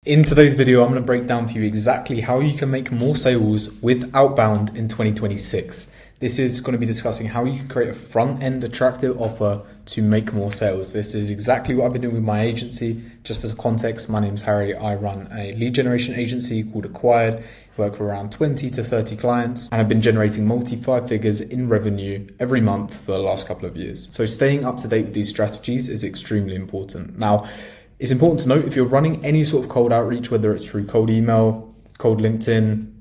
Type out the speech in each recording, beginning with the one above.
In today's video, I'm going to break down for you exactly how you can make more sales with outbound in 2026. This is going to be discussing how you can create a front-end attractive offer to make more sales. This is exactly what I've been doing with my agency. Just for context, my name's Harry. I run a lead generation agency called Acquired. Work for around 20 to 30 clients, and I've been generating multi-five figures in revenue every month for the last couple of years. So staying up to date with these strategies is extremely important. Now, it's important to note if you're running any sort of cold outreach, whether it's through cold email, cold LinkedIn,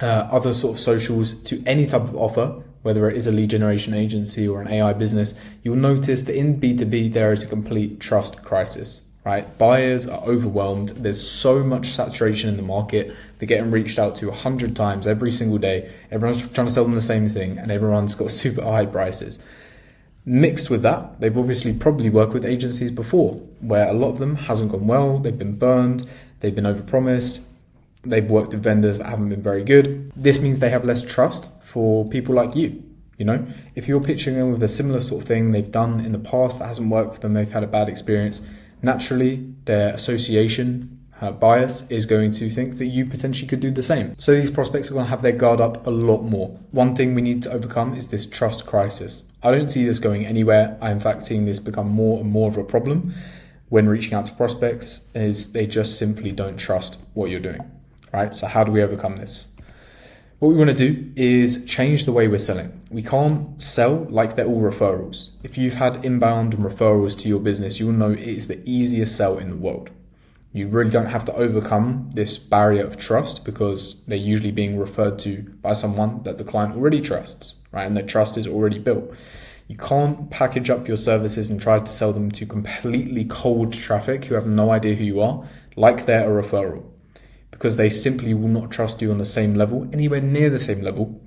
other sort of socials, to any type of offer, whether it is a lead generation agency or an AI business, you'll notice that in B2B, there is a complete trust crisis, right? Buyers are overwhelmed. There's so much saturation in the market. They're getting reached out to 100 times every single day. Everyone's trying to sell them the same thing, and everyone's got super high prices. Mixed with that, they've obviously probably worked with agencies before where a lot of them hasn't gone well, they've been burned, they've been overpromised, they've worked with vendors that haven't been very good. This means they have less trust for people like you. You know, if you're pitching them with a similar sort of thing they've done in the past that hasn't worked for them, they've had a bad experience, naturally their association bias is going to think that you potentially could do the same. So these prospects are going to have their guard up a lot more. One thing we need to overcome is this trust crisis. I don't see this going anywhere. I'm in fact seeing this become more and more of a problem when reaching out to prospects, is they just simply don't trust what you're doing, right? So how do we overcome this? What we want to do is change the way we're selling. We can't sell like they're all referrals. If you've had inbound and referrals to your business, you'll know it is the easiest sell in the world. You really don't have to overcome this barrier of trust because they're usually being referred to by someone that the client already trusts, right? And their trust is already built. You can't package up your services and try to sell them to completely cold traffic who have no idea who you are, like they're a referral, because they simply will not trust you on the same level, anywhere near the same level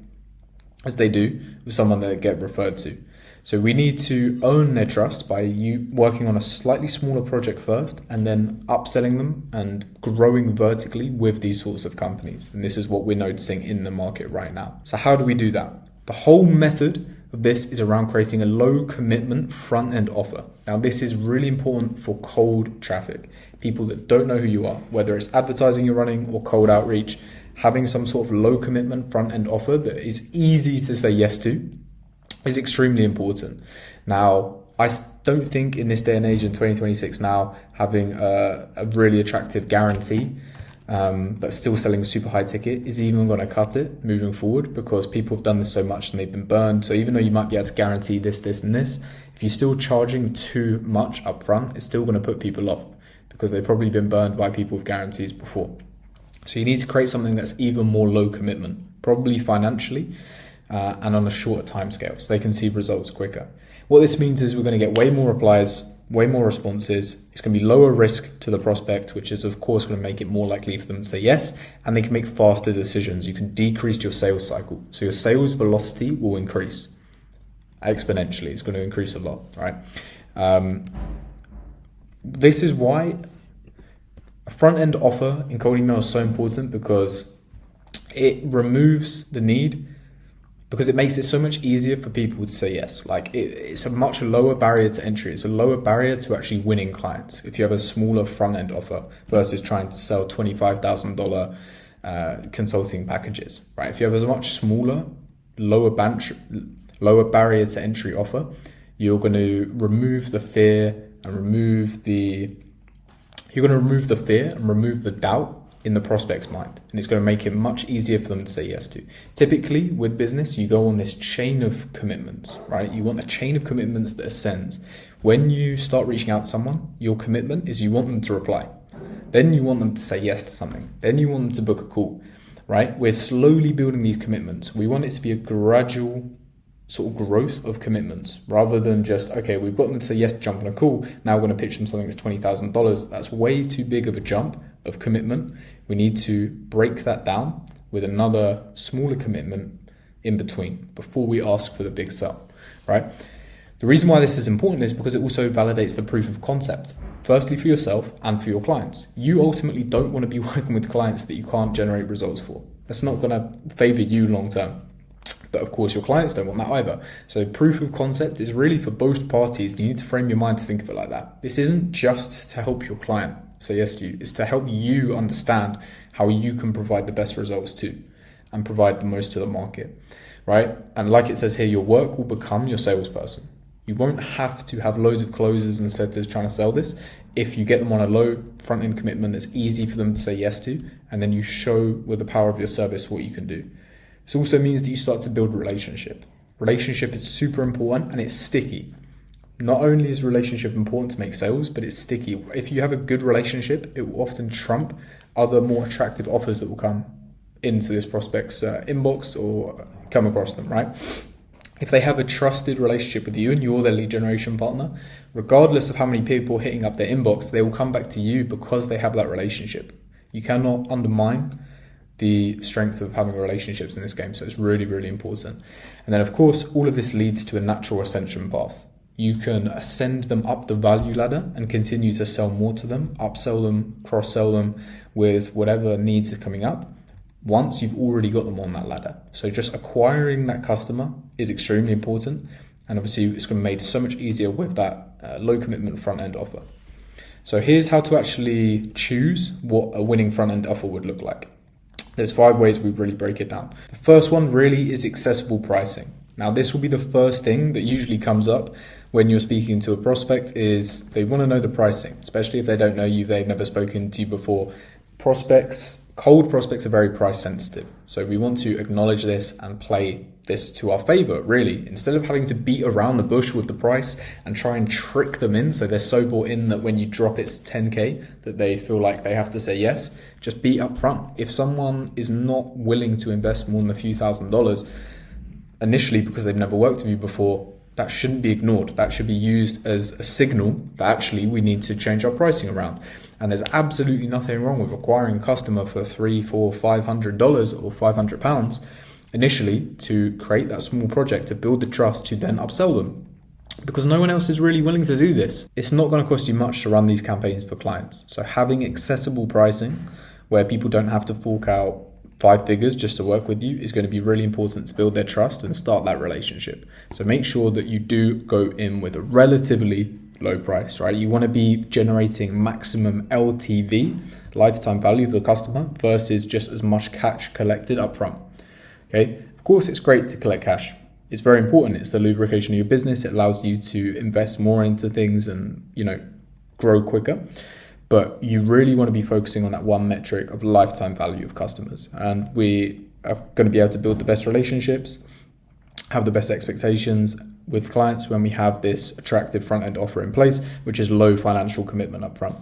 as they do with someone that they get referred to. So we need to earn their trust by you working on a slightly smaller project first and then upselling them and growing vertically with these sorts of companies. And this is what we're noticing in the market right now. So how do we do that? The whole method of this is around creating a low commitment front end offer. Now, this is really important for cold traffic, people that don't know who you are, whether it's advertising you're running or cold outreach. Having some sort of low commitment front end offer that is easy to say yes to is extremely important. Now, I don't think in this day and age in 2026 now, having a really attractive guarantee, but still selling super high ticket is even going to cut it moving forward, because people have done this so much and they've been burned. So even though you might be able to guarantee this, this, and this, if you're still charging too much upfront, it's still going to put people off because they've probably been burned by people with guarantees before. So you need to create something that's even more low commitment, probably financially, and on a shorter time scale so they can see results quicker. What this means is we're going to get way more replies, way more responses. It's going to be lower risk to the prospect, which is of course going to make it more likely for them to say yes, and they can make faster decisions. You can decrease your sales cycle. So your sales velocity will increase exponentially. It's going to increase a lot, right? This is why a front-end offer in cold email is so important, because it removes the need, because it makes it so much easier for people to say yes. Like it's a much lower barrier to entry. It's a lower barrier to actually winning clients if you have a smaller front end offer versus trying to sell $25,000 consulting packages, right? If you have a much smaller, lower barrier to entry offer, you're going to remove the fear and remove the doubt in the prospect's mind, and it's going to make it much easier for them to say yes to. Typically with business, you go on this chain of commitments, right? You want a chain of commitments that ascends. When you start reaching out to someone, your commitment is you want them to reply. Then you want them to say yes to something. Then you want them to book a call, right? We're slowly building these commitments. We want it to be a gradual sort of growth of commitments, rather than just, okay, we've got them to say yes to jump on a call, now we're going to pitch them something that's $20,000. That's way too big of a jump of commitment. We need to break that down with another smaller commitment in between before we ask for the big sell, right? The reason why this is important is because it also validates the proof of concept, firstly for yourself and for your clients. You ultimately don't want to be working with clients that you can't generate results for. That's not going to favor you long term. But of course, your clients don't want that either. So proof of concept is really for both parties. You need to frame your mind to think of it like that. This isn't just to help your client. say yes to you. It's to help you understand how you can provide the best results to and provide the most to the market, right? And like it says here, your work will become your salesperson. You won't have to have loads of closers and setters trying to sell this if you get them on a low front-end commitment that's easy for them to say yes to, and then you show with the power of your service what you can do. This also means that you start to build a relationship. Relationship is super important and it's sticky. Not only is relationship important to make sales, but it's sticky. If you have a good relationship, it will often trump other more attractive offers that will come into this prospect's inbox or come across them, right? If they have a trusted relationship with you and you're their lead generation partner, regardless of how many people are hitting up their inbox, they will come back to you because they have that relationship. You cannot undermine the strength of having relationships in this game. So it's really, really important. And then of course, all of this leads to a natural ascension path. You can ascend them up the value ladder and continue to sell more to them, upsell them, cross-sell them with whatever needs are coming up once you've already got them on that ladder. So just acquiring that customer is extremely important. And obviously it's going to be made so much easier with that low commitment front end offer. So here's how to actually choose what a winning front end offer would look like. There's 5 ways we really break it down. The first one really is accessible pricing. Now this will be the first thing that usually comes up when you're speaking to a prospect is they want to know the pricing, especially if they don't know you, they've never spoken to you before. Cold prospects are very price sensitive. So we want to acknowledge this and play this to our favor, really. Instead of having to beat around the bush with the price and try and trick them in so they're so bought in that when you drop it's 10K that they feel like they have to say yes, just be upfront. If someone is not willing to invest more than a few $1,000s initially because they've never worked with you before, that shouldn't be ignored. That should be used as a signal that actually we need to change our pricing around. And there's absolutely nothing wrong with acquiring a customer for $300, $400, $500 or £500 initially to create that small project, to build the trust, to then upsell them. Because no one else is really willing to do this. It's not going to cost you much to run these campaigns for clients. So having accessible pricing where people don't have to fork out 5 figures just to work with you is going to be really important to build their trust and start that relationship. So make sure that you do go in with a relatively low price, right? You want to be generating maximum LTV, lifetime value of the customer, versus just as much cash collected upfront. Okay, of course, it's great to collect cash. It's very important. It's the lubrication of your business. It allows you to invest more into things and, grow quicker. But you really want to be focusing on that one metric of lifetime value of customers. And we are going to be able to build the best relationships, have the best expectations with clients when we have this attractive front-end offer in place, which is low financial commitment upfront.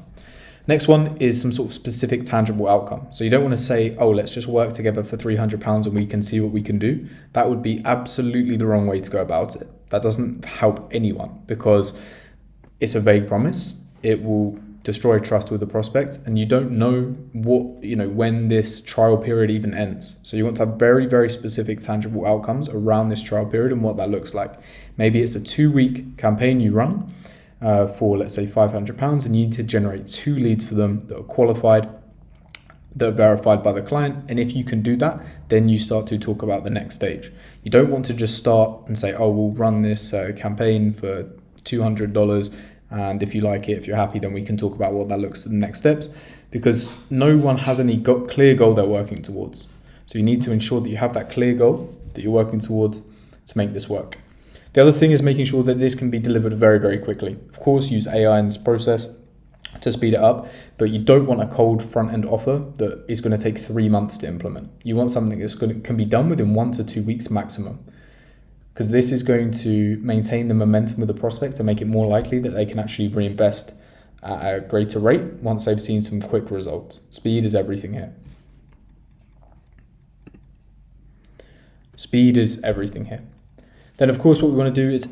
Next one is some sort of specific tangible outcome. So you don't want to say, oh, let's just work together for £300 and we can see what we can do. That would be absolutely the wrong way to go about it. That doesn't help anyone because it's a vague promise. It will destroy trust with the prospect and you don't know when this trial period even ends. So you want to have very, very specific tangible outcomes around this trial period and what that looks like. Maybe it's a 2-week campaign you run for, let's say, £500 and you need to generate 2 leads for them that are qualified, that are verified by the client. And if you can do that, then you start to talk about the next stage. You don't want to just start and say, oh, we'll run this campaign for $200 and if you like it, if you're happy, then we can talk about what that looks like, the next steps, because no one has any clear goal they're working towards. So you need to ensure that you have that clear goal that you're working towards to make this work. The other thing is making sure that this can be delivered very, very quickly. Of course, use AI in this process to speed it up, but you don't want a cold front-end offer that is going to take 3 months to implement. You want something that's can be done within 1 to 2 weeks maximum, because this is going to maintain the momentum with the prospect and make it more likely that they can actually reinvest at a greater rate once they've seen some quick results. Speed is everything here. Speed is everything here. Then, of course, what we want to do is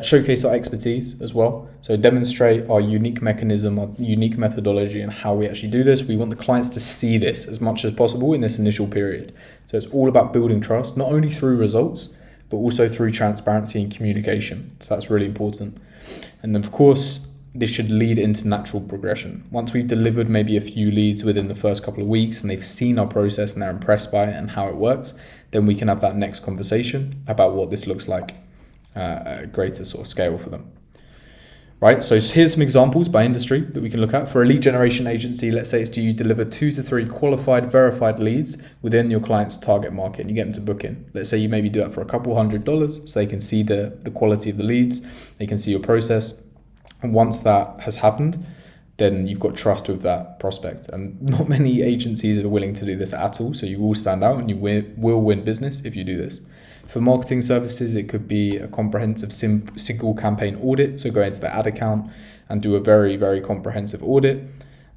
showcase our expertise as well. So demonstrate our unique mechanism, our unique methodology, and how we actually do this. We want the clients to see this as much as possible in this initial period. So it's all about building trust, not only through results, but also through transparency and communication. So that's really important. And then, of course, this should lead into natural progression. Once we've delivered maybe a few leads within the first couple of weeks and they've seen our process and they're impressed by it and how it works, then we can have that next conversation about what this looks like at a greater sort of scale for them. right? So here's some examples by industry that we can look at. For a lead generation agency, let's say it's do you deliver 2 to 3 qualified, verified leads within your client's target market and you get them to book in. Let's say you maybe do that for a couple $100 so they can see the quality of the leads, they can see your process. And once that has happened, then you've got trust with that prospect. And not many agencies are willing to do this at all. So you will stand out and you will win business if you do this. For marketing services, it could be a comprehensive single campaign audit. So go into the ad account and do a very, very comprehensive audit.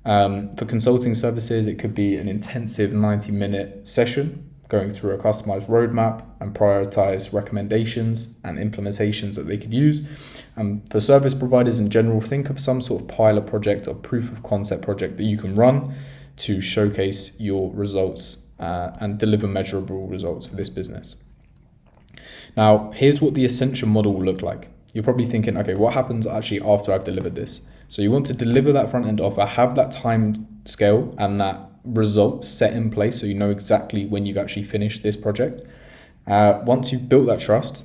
For consulting services, it could be an intensive 90-minute session going through a customized roadmap and prioritize recommendations and implementations that they could use. For service providers in general, think of some sort of pilot project or proof of concept project that you can run to showcase your results and deliver measurable results for this business. Now, here's what the Ascension model will look like. You're probably thinking, okay, what happens actually after I've delivered this? So you want to deliver that front end offer, have that time scale and that result set in place so you know exactly when you've actually finished this project. Once you've built that trust,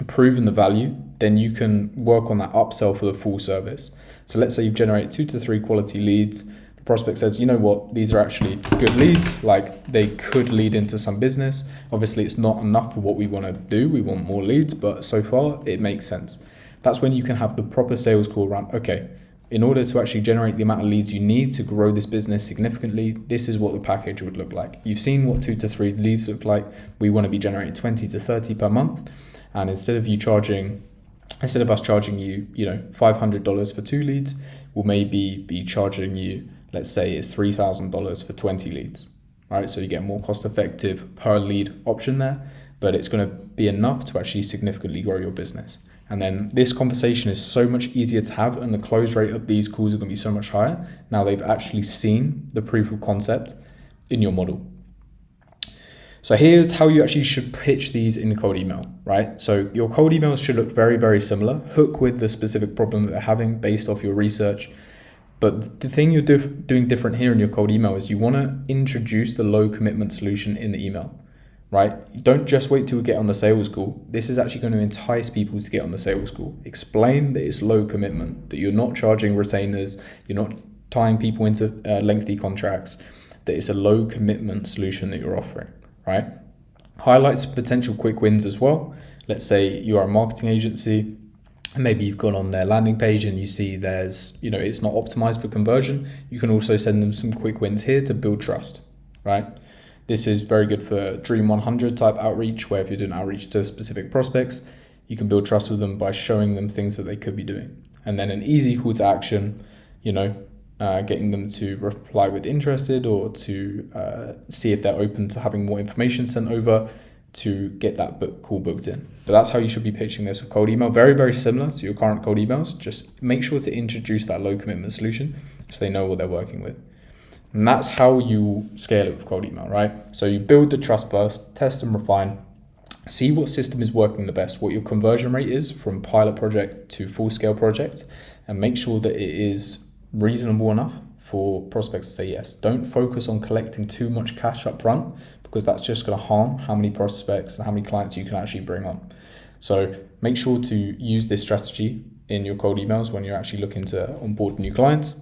proven the value, then you can work on that upsell for the full service. So let's say you've generated 2 to 3 quality leads. The prospect says, you know what, these are actually good leads, like they could lead into some business. Obviously, it's not enough for what we want to do. We want more leads, but so far it makes sense. That's when you can have the proper sales call around, okay, in order to actually generate the amount of leads you need to grow this business significantly, this is what the package would look like. You've seen what 2 to 3 leads look like. We want to be generating 20 to 30 per month. And instead of us charging you, $500 for 2 leads, we'll maybe be charging you, let's say it's $3,000 for 20 leads, right? So you get a more cost-effective per lead option there, but it's going to be enough to actually significantly grow your business. And then this conversation is so much easier to have, and the close rate of these calls are going to be so much higher. Now they've actually seen the proof of concept in your model. So here's how you actually should pitch these in the cold email, right? So your cold emails should look very, very similar. Hook with the specific problem that they're having based off your research. But the thing you're doing different here in your cold email is you want to introduce the low commitment solution in the email, right? You don't just wait till we get on the sales call. This is actually going to entice people to get on the sales call. Explain that it's low commitment, that you're not charging retainers, you're not tying people into lengthy contracts, that it's a low commitment solution that you're offering, right? Highlights potential quick wins as well. Let's say you are a marketing agency and maybe you've gone on their landing page and you see it's not optimized for conversion. You can also send them some quick wins here to build trust, right? This is very good for Dream 100 type outreach, where if you're doing outreach to specific prospects, you can build trust with them by showing them things that they could be doing. And then an easy call to action, getting them to reply with interested or to see if they're open to having more information sent over to get that call booked in. But that's how you should be pitching this with cold email. Very, very similar to your current cold emails. Just make sure to introduce that low commitment solution so they know what they're working with. And that's how you scale it with cold email, right? So you build the trust first, test and refine, see what system is working the best, what your conversion rate is from pilot project to full scale project, and make sure that it is reasonable enough for prospects to say yes. Don't focus on collecting too much cash up front, because that's just going to harm how many prospects and how many clients you can actually bring on. So make sure to use this strategy in your cold emails when you're actually looking to onboard new clients.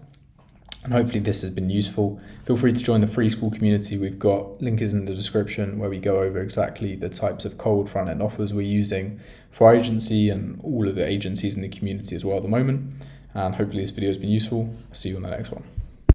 And hopefully this has been useful. Feel free to join the free school community. We've got link is in the description where we go over exactly the types of cold front end offers we're using for our agency and all of the agencies in the community as well at the moment. And hopefully this video has been useful. I'll see you on the next one.